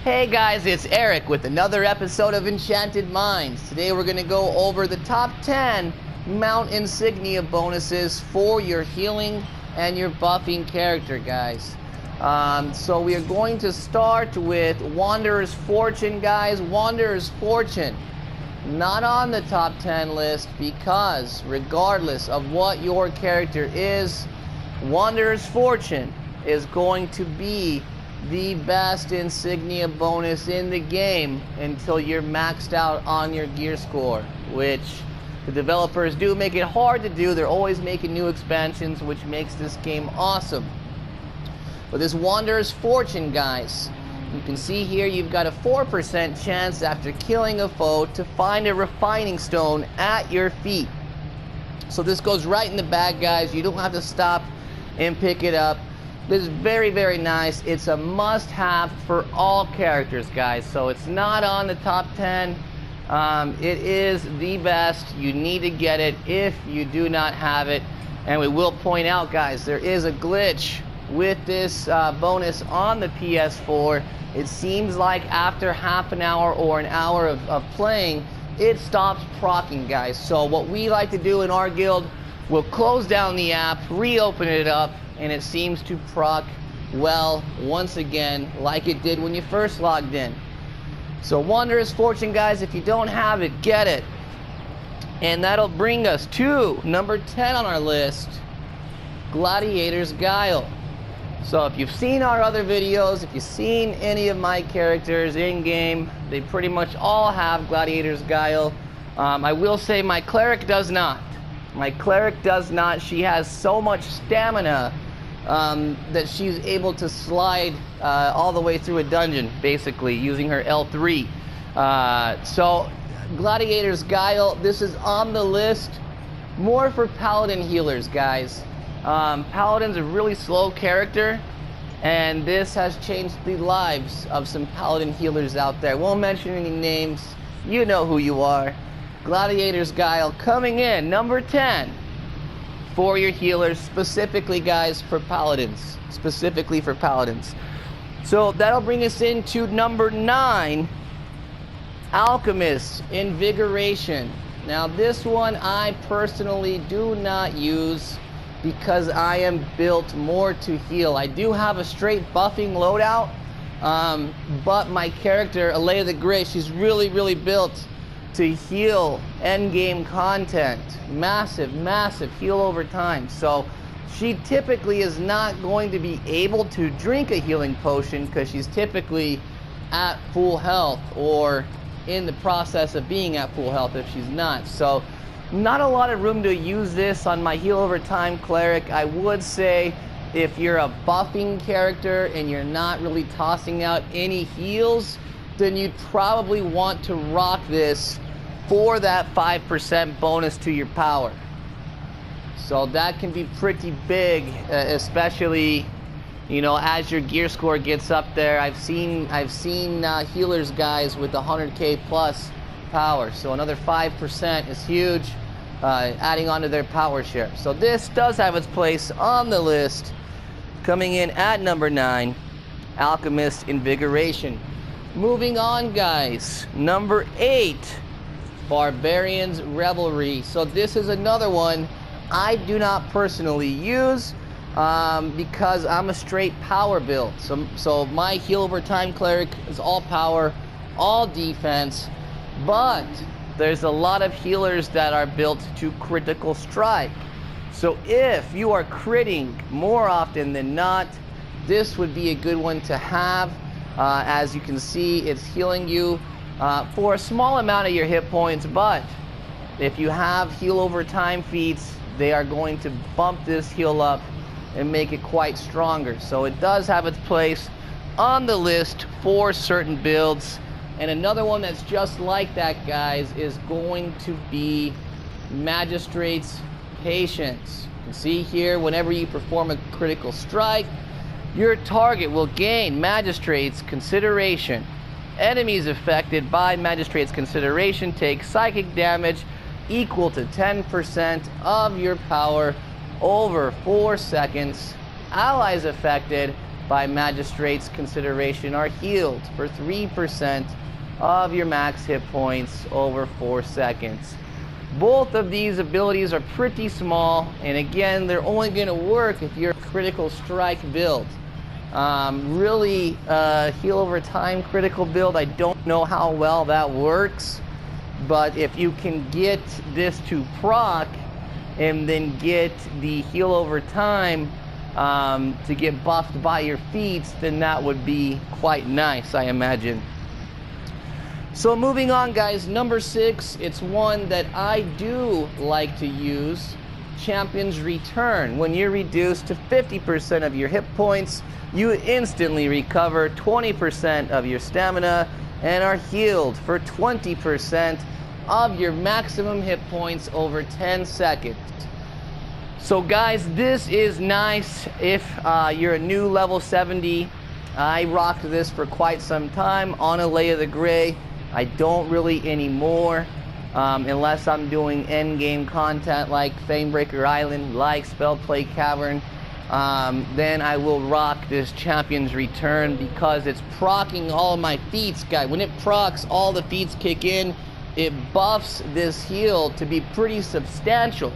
Hey guys, it's Eric with another episode of Enchanted Minds. Today we're going to go over the top 10 Mount Insignia bonuses for your healing and your buffing character, guys. So we are going to start with Wanderer's Fortune, guys. Wanderer's Fortune, not on the top 10 list because regardless of what your character is, Wanderer's Fortune is going to be the best insignia bonus in the game until you're maxed out on your gear score, which the developers do make it hard to do. They're always making new expansions, which makes this game awesome. But this Wanderer's Fortune, guys, you can see here you've got a 4% chance after killing a foe to find a refining stone at your feet. So this goes right in the bag, guys. You don't have to stop and pick it up. This is very, very nice. It's a must-have for all characters, guys. So it's not on the top 10. It is the best. You need to get it if you do not have it. And we will point out, guys, there is a glitch with this bonus on the PS4. It seems like after half an hour or an hour of playing, it stops proccing, guys. So what we like to do in our guild, we'll close down the app, reopen it up, and it seems to proc well once again like it did when you first logged in. So Wanderer's Fortune, guys, if you don't have it, get it. And that'll bring us to number 10 on our list, Gladiator's Guile. So if you've seen our other videos, if you've seen any of my characters in game, they pretty much all have Gladiator's Guile. I will say my cleric does not. My cleric does not. She has so much stamina that she's able to slide all the way through a dungeon, basically, using her L3. So, Gladiator's Guile, this is on the list more for Paladin healers, guys. Paladin's a really slow character, and this has changed the lives of some Paladin healers out there. Won't mention any names. You know who you are. Gladiator's Guile coming in number 10 for your healers, specifically, guys, for paladins. Specifically for paladins. So that'll bring us into number 9, Alchemist's Invigoration. Now this one I personally do not use because I am built more to heal. I do have a straight buffing loadout, but my character, Alea the Great, she's really built to heal endgame content. Massive heal over time. So she typically is not going to be able to drink a healing potion because she's typically at full health or in the process of being at full health if she's not. So not a lot of room to use this on my heal over time cleric. I would say if you're a buffing character and you're not really tossing out any heals, then you'd probably want to rock this for that 5% bonus to your power. So that can be pretty big, especially, you know, as your gear score gets up there. I've seen healers, guys, with 100k plus power. So another 5% is huge, adding on to their power share. So this does have its place on the list. Coming in at number 9, Alchemist's Invigoration. Moving on, guys, number 8, Barbarian's Revelry. So this is another one I do not personally use because I'm a straight power build. So my heal over time cleric is all power, all defense, but there's a lot of healers that are built to critical strike. So if you are critting more often than not, this would be a good one to have. As you can see, it's healing you for a small amount of your hit points, but if you have heal over time feats, they are going to bump this heal up and make it quite stronger. So it does have its place on the list for certain builds. And another one that's just like that, guys, is going to be Magistrate's Patience. You can see here, whenever you perform a critical strike, your target will gain Magistrate's Consideration. Enemies affected by Magistrate's Consideration take psychic damage equal to 10% of your power over 4 seconds. Allies affected by Magistrate's consideration are healed for 3% of your max hit points over 4 seconds. Both of these abilities are pretty small, and again, they're only going to work if you're a critical strike build. Really, heal over time critical build, I don't know how well that works, but if you can get this to proc and then get the heal over time to get buffed by your feats, then that would be quite nice, I imagine. So moving on, guys, number 6, it's one that I do like to use, Champion's Return. When you're reduced to 50% of your hit points, you instantly recover 20% of your stamina and are healed for 20% of your maximum hit points over 10 seconds. So guys, this is nice if you're a new level 70. I rocked this for quite some time on a Leia the Grey. I don't really anymore, unless I'm doing endgame content like Famebreaker Island, like Spellplay Cavern. Then I will rock this Champion's Return because it's proccing all of my feats, guys. When it procs, all the feats kick in. It buffs this heal to be pretty substantial.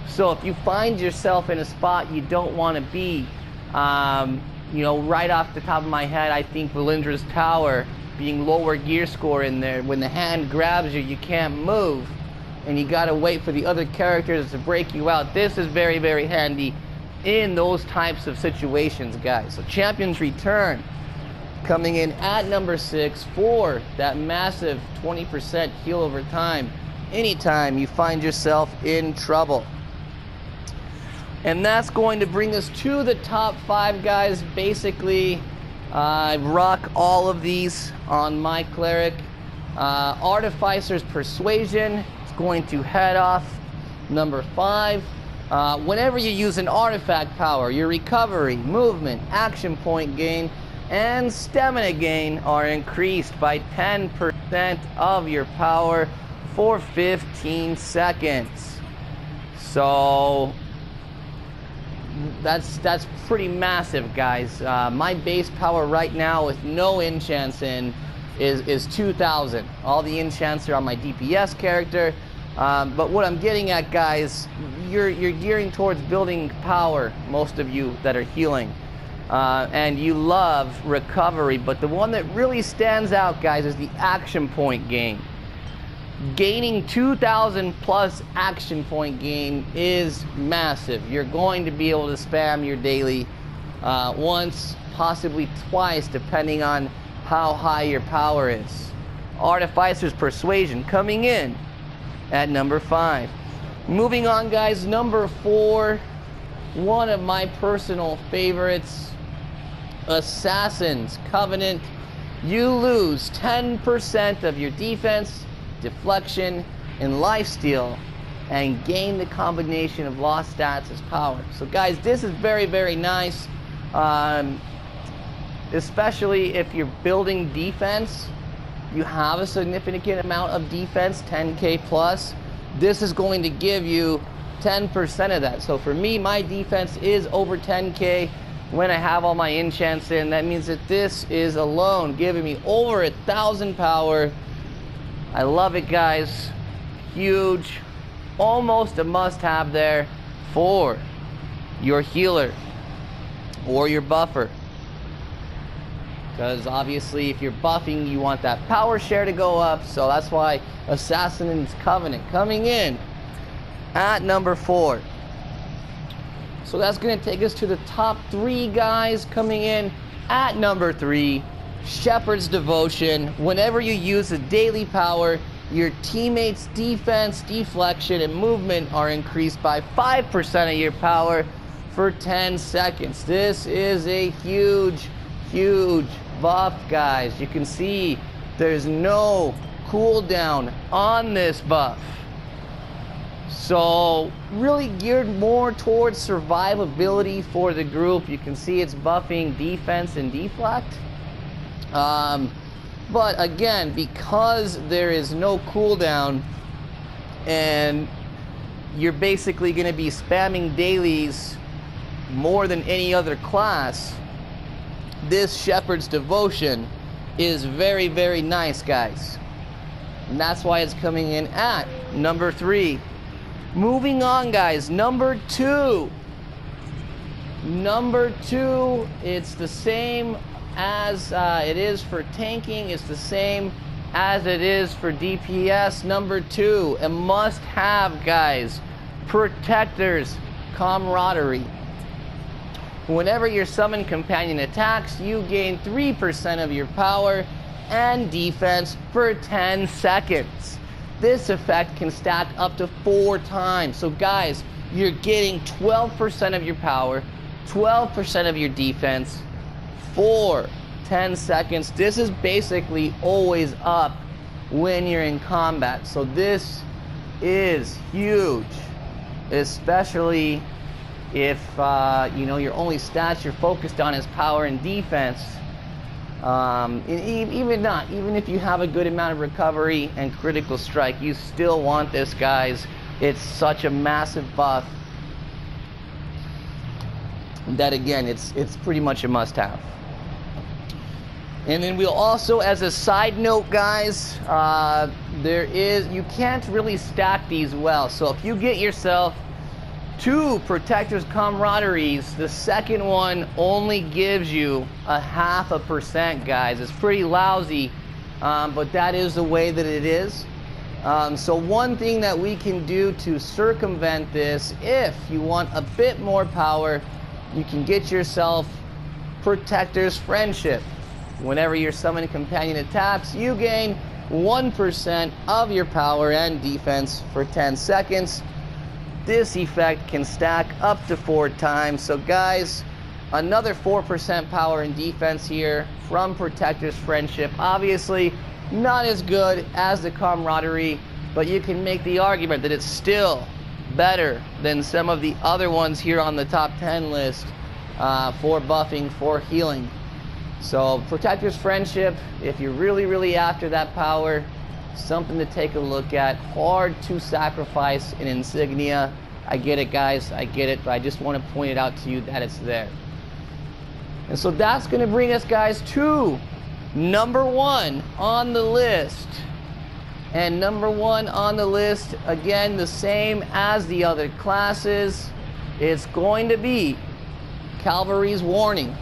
So if you find yourself in a spot you don't want to be, you know, right off the top of my head, I think Valindra's Tower, being lower gear score in there, when the hand grabs you, you can't move, and you gotta wait for the other characters to break you out. This is very, very handy in those types of situations, guys. So Champion's Return coming in at number 6 for that massive 20% heal over time anytime you find yourself in trouble. And that's going to bring us to the top 5, guys. Basically, I rock all of these on my cleric. Artificer's Persuasion is going to head off number 5. Whenever you use an artifact power, your recovery, movement, action point gain, and stamina gain are increased by 10% of your power for 15 seconds. So that's pretty massive, guys. My base power right now with no enchants in is 2,000. All the enchants are on my DPS character. But what I'm getting at, guys, you're gearing towards building power, most of you that are healing. And you love recovery, but the one that really stands out, guys, is the action point gain. Gaining 2,000 plus action point gain is massive. You're going to be able to spam your daily once, possibly twice, depending on how high your power is. Artificer's Persuasion coming in at number 5. Moving on, guys, number 4, one of my personal favorites, Assassin's Covenant. You lose 10% of your defense, deflection, and lifesteal, and gain the combination of lost stats as power. So guys, this is very, very nice, especially if you're building defense. You have a significant amount of defense, 10k plus. This is going to give you 10% of that. So for me, my defense is over 10k when I have all my enchants in. That means that this is alone giving me over 1,000 power. I love it, guys. Huge. Almost a must-have there for your healer or your buffer. Because obviously if you're buffing, you want that power share to go up. So that's why Assassin's Covenant coming in at number 4. So that's going to take us to the top 3, guys. Coming in at number 3, Shepherd's Devotion. Whenever you use a daily power, your teammates' defense, deflection, and movement are increased by 5% of your power for 10 seconds. This is a huge, huge buff, guys. You can see there's no cooldown on this buff. So really geared more towards survivability for the group. You can see it's buffing defense and deflect. But again, because there is no cooldown and you're basically going to be spamming dailies more than any other class, this Shepherd's Devotion is very, very nice, guys. And that's why it's coming in at number 3. Moving on, guys, number 2. Number 2, it's the same as it is for tanking. It's the same as it is for DPS. Number 2, a must-have, guys, Protector's Camaraderie. Whenever your summon companion attacks, you gain 3% of your power and defense for 10 seconds. This effect can stack up to 4 times. So guys, you're getting 12% of your power, 12% of your defense for 10 seconds. This is basically always up when you're in combat. So this is huge, especially if you know, your only stats you're focused on is power and defense. Even if you have a good amount of recovery and critical strike, you still want this, guys. It's such a massive buff that, again, it's pretty much a must-have. And then we'll also, as a side note, guys, you can't really stack these well. So if you get yourself 2 Protector's Camaraderies, the second one only gives you 0.5%, guys. It's pretty lousy, but that is the way that it is. So one thing that we can do to circumvent this, if you want a bit more power, you can get yourself Protector's Friendship. Whenever your summoned companion attacks, you gain 1% of your power and defense for 10 seconds. This effect can stack up to 4 times. So guys, another 4% power and defense here from Protector's Friendship. Obviously not as good as the Camaraderie, but you can make the argument that it's still better than some of the other ones here on the top 10 list for buffing, for healing. So Protector's Friendship, if you're really, really after that power, something to take a look at. Hard to sacrifice in Insignia. I get it, guys, I get it, but I just want to point it out to you that it's there. And so that's going to bring us, guys, to number 1 on the list. And number 1 on the list, again, the same as the other classes. It's going to be Cavalry's Warning.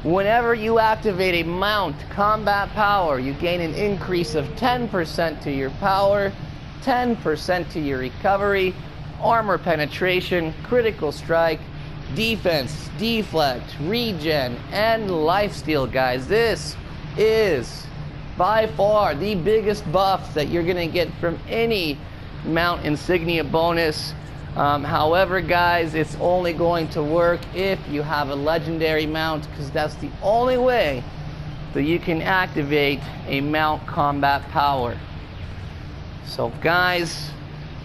Whenever you activate a mount combat power, you gain an increase of 10% to your power, 10% to your recovery, armor penetration, critical strike, defense, deflect, regen, and lifesteal, guys. This is by far the biggest buff that you're going to get from any mount insignia bonus. However, guys, it's only going to work if you have a legendary mount, because that's the only way that you can activate a mount combat power. So guys,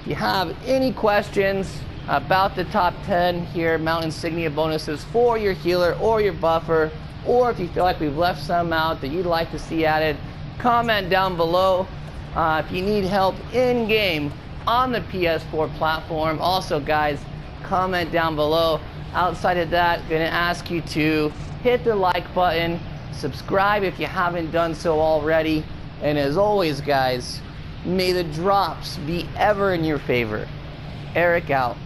if you have any questions about the top 10 here, mount insignia bonuses for your healer or your buffer, or if you feel like we've left some out that you'd like to see added, comment down below. If you need help in game on the PS4 platform, also, guys, comment down below. Outside of that, I'm gonna ask you to hit the like button, subscribe if you haven't done so already, and as always, guys, may the drops be ever in your favor. Eric out.